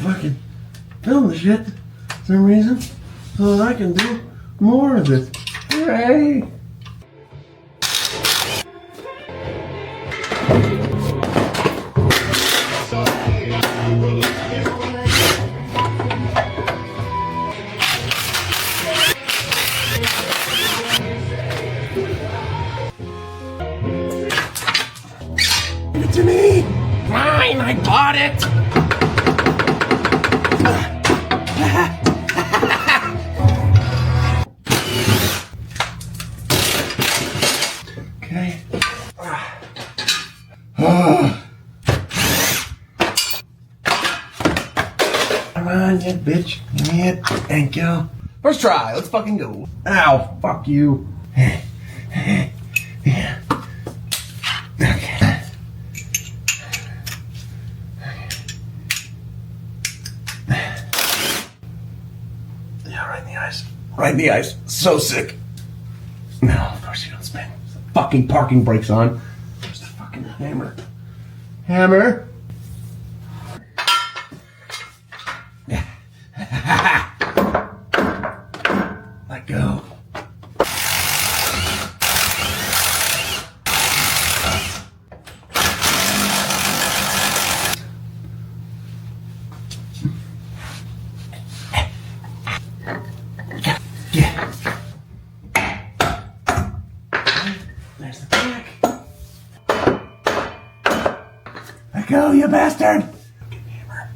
fucking film the shit for some reason so that I can do more of it. Hooray! Give it to me! Fine, I bought it! Okay. Come on, you bitch. Give me it. Thank you. First try. Let's fucking go. Ow. Fuck you. Yeah. Okay. Yeah, right in the eyes. Right in the eyes. So sick. No, of course you don't spin. The fucking parking brakes on. Where's the fucking hammer? Hammer? Let go. Yeah. There's the back. Let go, you bastard! Hammer.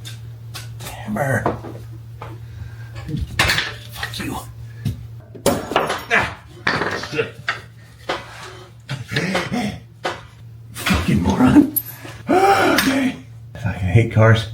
Hammer. Fuck you. Ah. Shit. Fucking moron. Okay. I fucking hate cars.